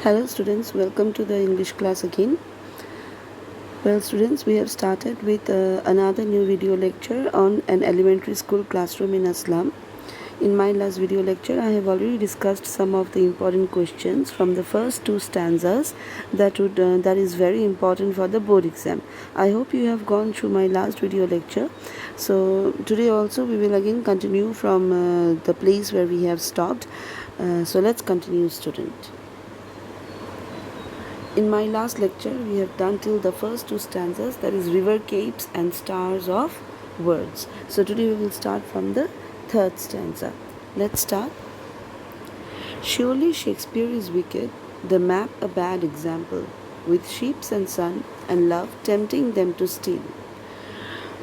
Hello students, welcome to the English class again. Well students, we have started with another new video lecture on an elementary school classroom in Aslam. In my last video lecture, I have already discussed some of the important questions from the first two stanzas that is very important for the board exam. I hope you have gone through my last video lecture. So today also we will again continue from the place where we have stopped. So let's continue, student. In my last lecture, we have done till the first two stanzas, that is river capes and stars of words. So today we will start from the third stanza. Let's start. Surely Shakespeare is wicked, the map a bad example, with sheep and sun and love tempting them to steal.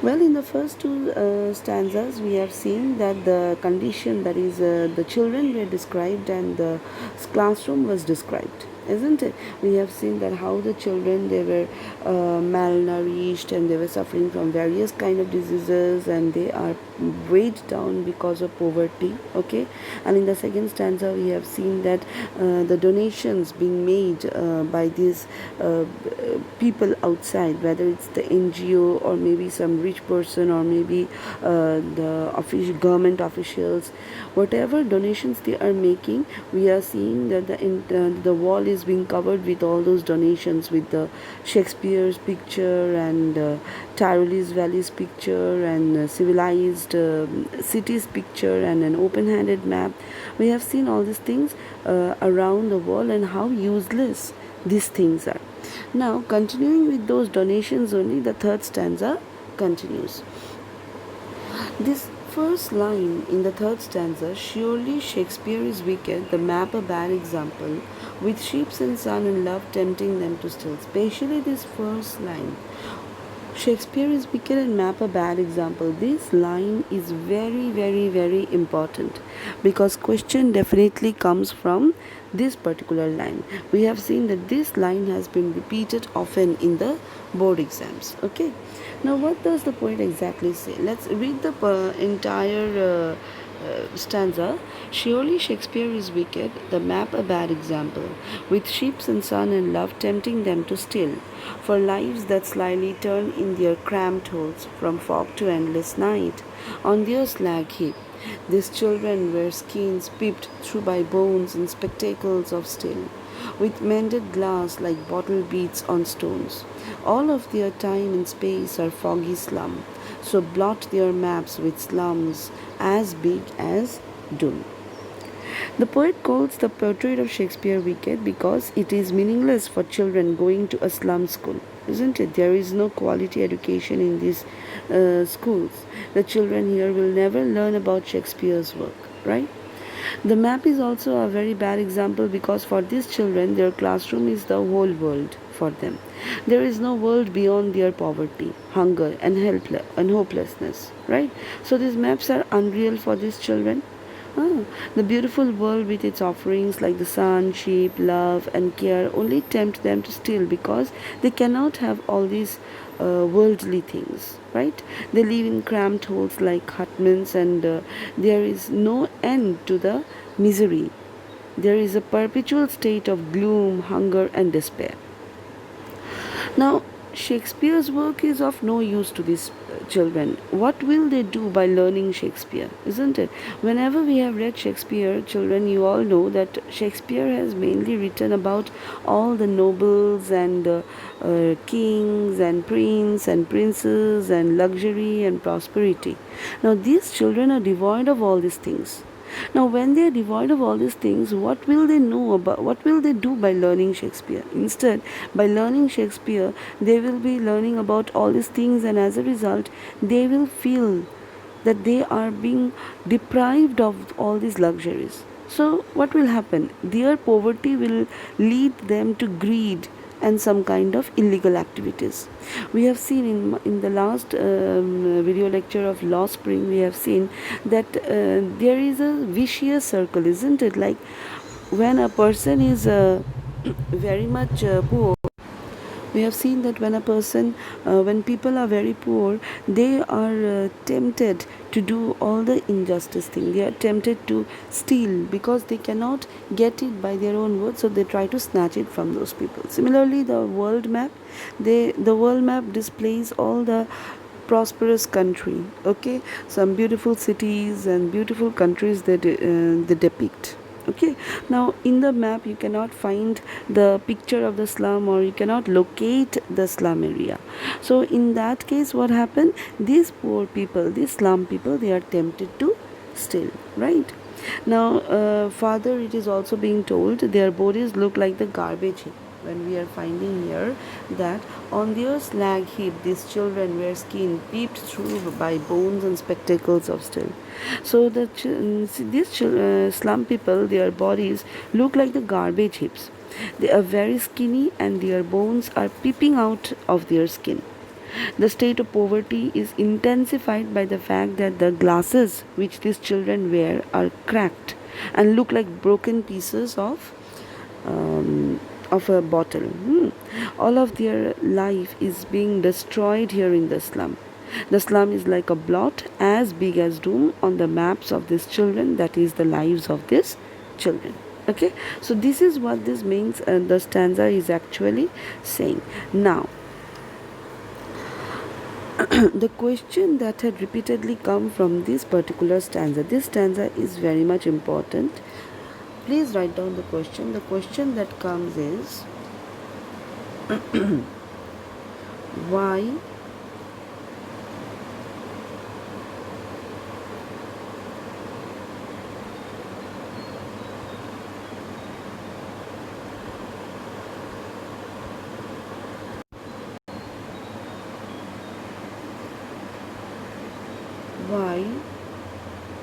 Well, in the first two stanzas, we have seen that the condition, that is, the children were described and the classroom was described, isn't it? We have seen that how the children, they were malnourished and they were suffering from various kind of diseases and they are weighed down because of poverty. Okay, and in the second stanza, we have seen that the donations being made by these people outside, whether it's the NGO or maybe some rich person or maybe the government officials, whatever donations they are making, we are seeing that the wall is being covered with all those donations, with the Shakespeare's picture and Tyrolese Valley's picture and civilized cities picture and an open-handed map. We have seen all these things around the wall and how useless these things are. Now, continuing with those donations only, the third stanza continues. This first line in the third stanza, surely Shakespeare is wicked, the map a bad example, with sheep and sun and love tempting them to steal. Especially this first line, Shakespeare is wicked and map a bad example. This line is very, very, very important because question definitely comes from this particular line. We have seen that this line has been repeated often in the board exams. Okay. Now, what does the poet exactly say? Let's read the entire stanza. Surely Shakespeare is wicked, the map a bad example, with sheep and sun and love tempting them to steal, for lives that slyly turn in their cramped holes from fog to endless night. On their slag heap, these children wear skins peeped through by bones and spectacles of steel, with mended glass like bottle beads on stones. All of their time and space are foggy slum, so blot their maps with slums as big as doom. The poet calls the portrait of Shakespeare wicked because it is meaningless for children going to a slum school, isn't it? There is no quality education in these schools. The children here will never learn about Shakespeare's work, right? The map is also a very bad example because for these children, their classroom is the whole world for them. There is no world beyond their poverty, hunger, and hopelessness, right? So these maps are unreal for these children. The beautiful world with its offerings like the sun, sheep, love, and care only tempt them to steal because they cannot have all these worldly things, right? They live in cramped holes like hutments, and there is no end to the misery. There is a perpetual state of gloom, hunger, and despair. Now, Shakespeare's work is of no use to these children. What will they do by learning Shakespeare, isn't it? Whenever we have read Shakespeare, children, you all know that Shakespeare has mainly written about all the nobles and kings and princes and princes and luxury and prosperity. Now, these children are devoid of all these things. Now, when they are devoid of all these things, what will they know about? What will they do by learning Shakespeare? Instead, by learning Shakespeare, they will be learning about all these things, and as a result, they will feel that they are being deprived of all these luxuries. So, what will happen? Their poverty will lead them to greed and some kind of illegal activities. We have seen in the last video lecture of Law Spring, we have seen that there is a vicious circle, isn't it? Like when a person is very much poor, We have seen that when people are very poor, they are tempted to do all the injustice thing. They are tempted to steal because they cannot get it by their own words, so they try to snatch it from those people. Similarly, the world map displays all the prosperous country, okay, some beautiful cities and beautiful countries that they depict. Okay, now in the map you cannot find the picture of the slum, or you cannot locate the slum area. So in that case, what happened, these poor people, these slum people, they are tempted to steal, right? Now further it is also being told their bodies look like the garbage heap. When we are finding here that on their slag heap these children were skin peeped through by bones and spectacles of steel. So these slum people, their bodies look like the garbage heaps. They are very skinny and their bones are peeping out of their skin. The state of poverty is intensified by the fact that the glasses which these children wear are cracked and look like broken pieces of a bottle. All of their life is being destroyed here in the slum. The slum is like a blot as big as doom on the maps of these children, that is the lives of these children. Okay, so this is what this means, the stanza is actually saying. Now the question that had repeatedly come from this particular stanza, this stanza is very much important. Please write down the question. The question that comes is why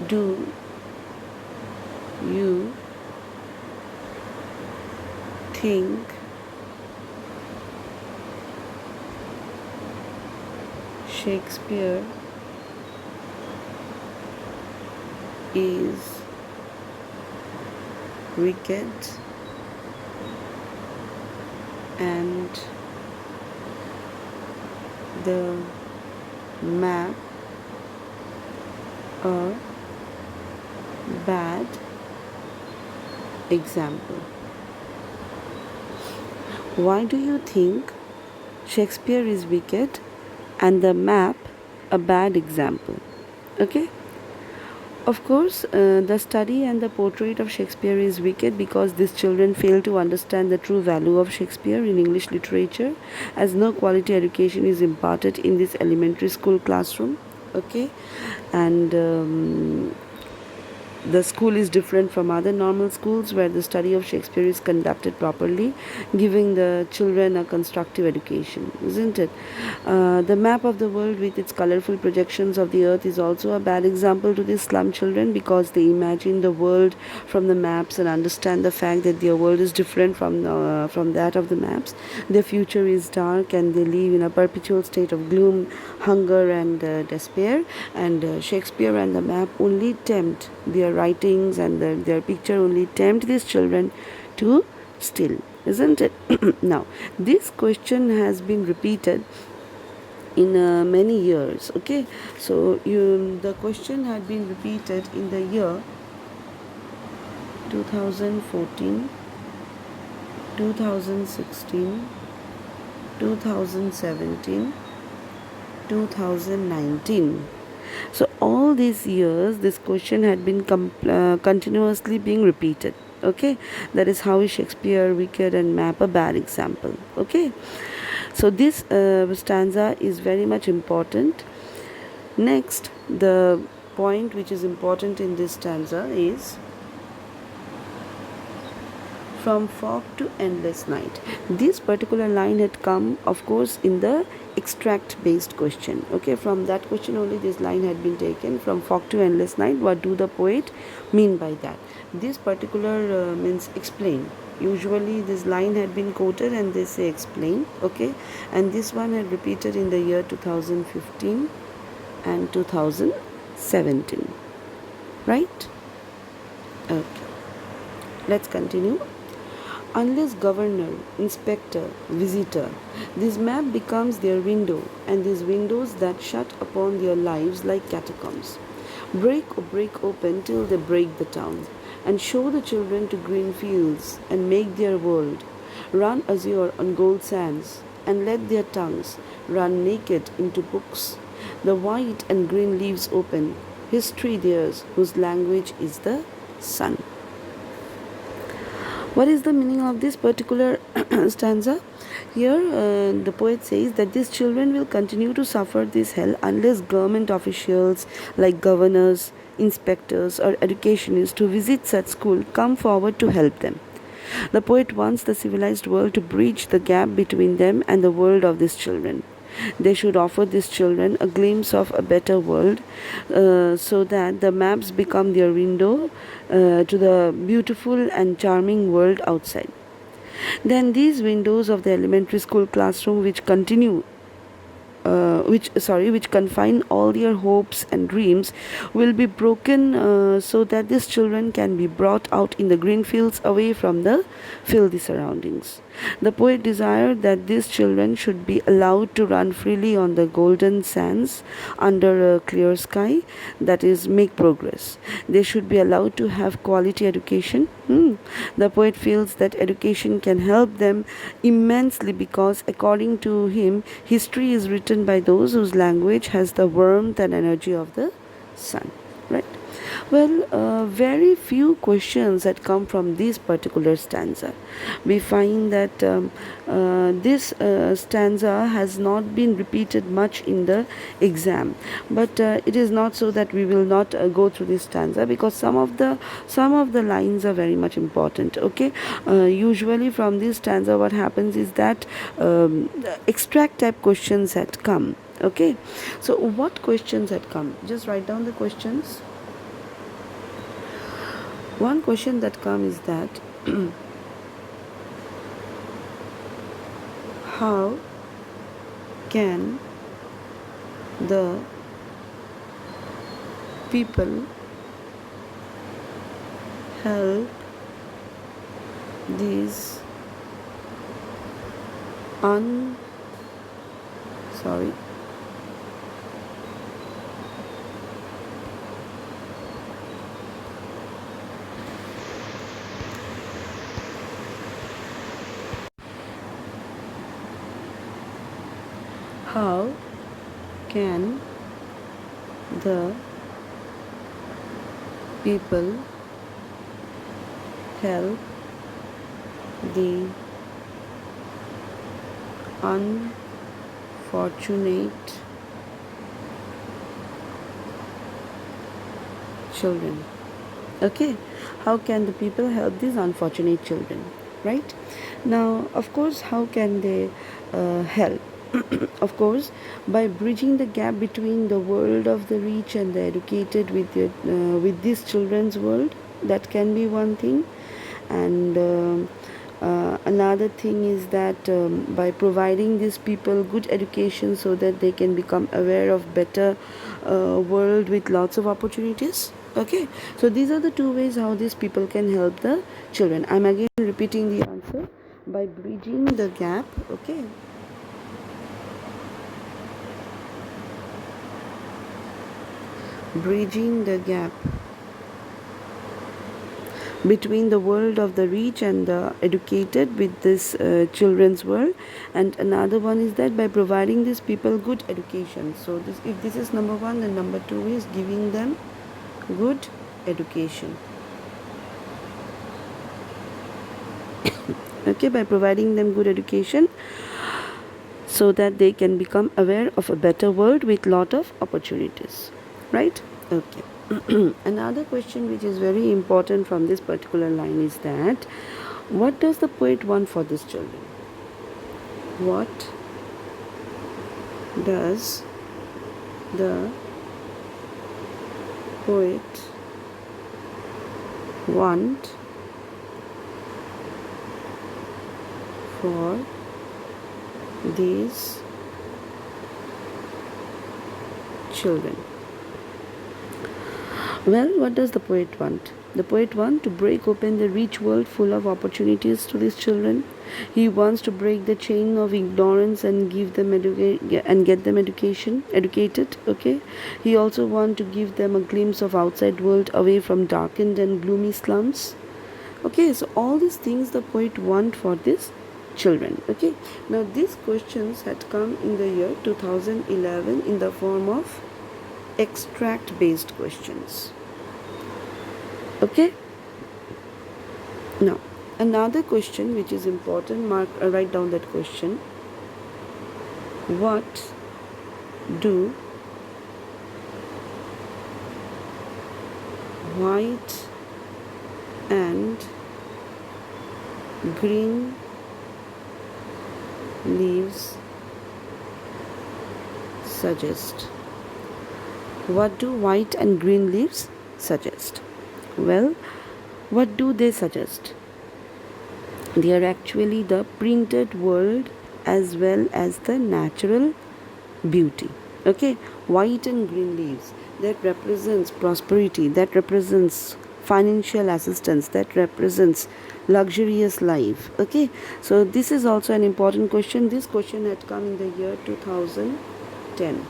do you think Shakespeare is wicked and the map a bad example? Why do you think Shakespeare is wicked and the map a bad example? Okay, of course, the study and the portrait of Shakespeare is wicked because these children fail to understand the true value of Shakespeare in English literature, as no quality education is imparted in this elementary school classroom. Okay, and the school is different from other normal schools where the study of Shakespeare is conducted properly, giving the children a constructive education, isn't it? The map of the world with its colorful projections of the earth is also a bad example to these slum children because they imagine the world from the maps and understand the fact that their world is different from that of the maps. Their future is dark and they live in a perpetual state of gloom, hunger and despair, and Shakespeare and the map only tempt their writings, and their picture only tempt these children to steal, isn't it? Now this question has been repeated in many years. Okay, so the question had been repeated in the year 2014, 2016, 2017, 2019. So all these years this question had been continuously being repeated. Okay, that is how is Shakespeare wicked and map a bad example. Okay, so this stanza is very much important. Next, the point which is important in this stanza is from fog to endless night. This particular line had come, of course, in the extract based question. Okay, from that question only this line had been taken. From fog to endless night, what do the poet mean by that? This particular means explain. Usually this line had been quoted and they say explain. Okay, and this one had repeated in the year 2015 and 2017, right? Okay, let's continue. Unless governor, inspector, visitor, this map becomes their window, and these windows that shut upon their lives like catacombs. Break open till they break the town, and show the children to green fields, and make their world run azure on gold sands, and let their tongues run naked into books. The white and green leaves open, history theirs, whose language is the sun. What is the meaning of this particular stanza? Here, the poet says that these children will continue to suffer this hell unless government officials like governors, inspectors, or educationists who visit such school come forward to help them. The poet wants the civilized world to bridge the gap between them and the world of these children. They should offer these children a glimpse of a better world, so that the maps become their window to the beautiful and charming world outside. Then these windows of the elementary school classroom which confine all their hopes and dreams will be broken, so that these children can be brought out in the green fields away from the filthy surroundings. The poet desired that these children should be allowed to run freely on the golden sands under a clear sky, that is, make progress. They should be allowed to have quality education. The poet feels that education can help them immensely because, according to him, history is written by those whose language has the warmth and energy of the sun. Right? Well, very few questions that come from this particular stanza. We find that this stanza has not been repeated much in the exam, but it is not so that we will not go through this stanza, because some of the lines are very much important. Okay, usually from this stanza, what happens is that extract type questions had come. Okay, so what questions had come? Just write down the questions. One question that comes is that how can the people help these how can the people help the unfortunate children? Okay, how can the people help these unfortunate children? Right? Now, of course, how can they help? Of course, by bridging the gap between the world of the rich and the educated with this children's world. That can be one thing. And another thing is that by providing these people good education so that they can become aware of better world with lots of opportunities. Okay, so these are the two ways how these people can help the children. I'm again repeating the answer: by bridging the gap. Okay, bridging the gap between the world of the rich and the educated with this children's world. And another one is that by providing these people good education. So if this is number one, then number two is giving them good education. Okay, by providing them good education so that they can become aware of a better world with lot of opportunities. Right? Okay. Another question which is very important from this particular line is that what does the poet want for these children? What does the poet want for these children? Well, what does the poet want? The poet wants to break open the rich world full of opportunities to these children. He wants to break the chain of ignorance and give them get them educated. Okay. He also wants to give them a glimpse of outside world away from darkened and gloomy slums. Okay, so all these things the poet want for these children. Okay, now these questions had come in the year 2011 in the form of extract based questions. Okay, now another question which is important, write down that question. What do white and green leaves suggest? What do white and green leaves suggest? Well, what do they suggest? They are actually the printed world as well as the natural beauty. Okay, white and green leaves, that represents prosperity, that represents financial assistance, that represents luxurious life. Okay, so this is also an important question. This question had come in the year 2010.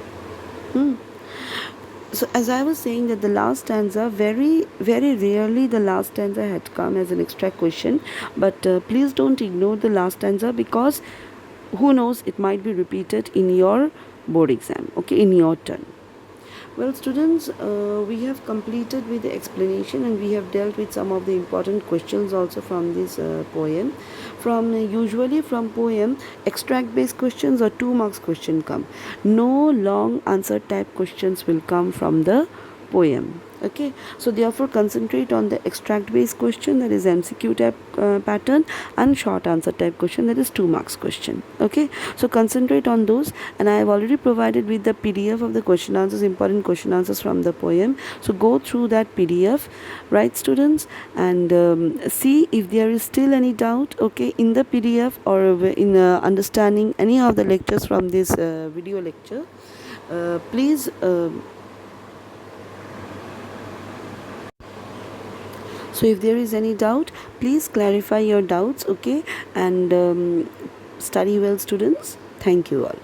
So as I was saying that the last stanza, very rarely the last stanza had come as an extra question, but please don't ignore the last stanza, because who knows, it might be repeated in your board exam, okay, in your turn. Well, students, we have completed with the explanation, and we have dealt with some of the important questions also from this poem. Usually from poem, extract based questions or 2 marks question come. No long answer type questions will come from the poem. Okay, so therefore concentrate on the extract based question, that is MCQ type pattern, and short answer type question, that is 2 marks question. Okay, so concentrate on those, and I have already provided with the PDF of the question answers, important question answers from the poem. So go through that PDF, right students, and see if there is still any doubt, okay, in the PDF or in understanding any of the lectures from this video lecture. Please so if there is any doubt, please clarify your doubts, okay, and study well, students. Thank you all.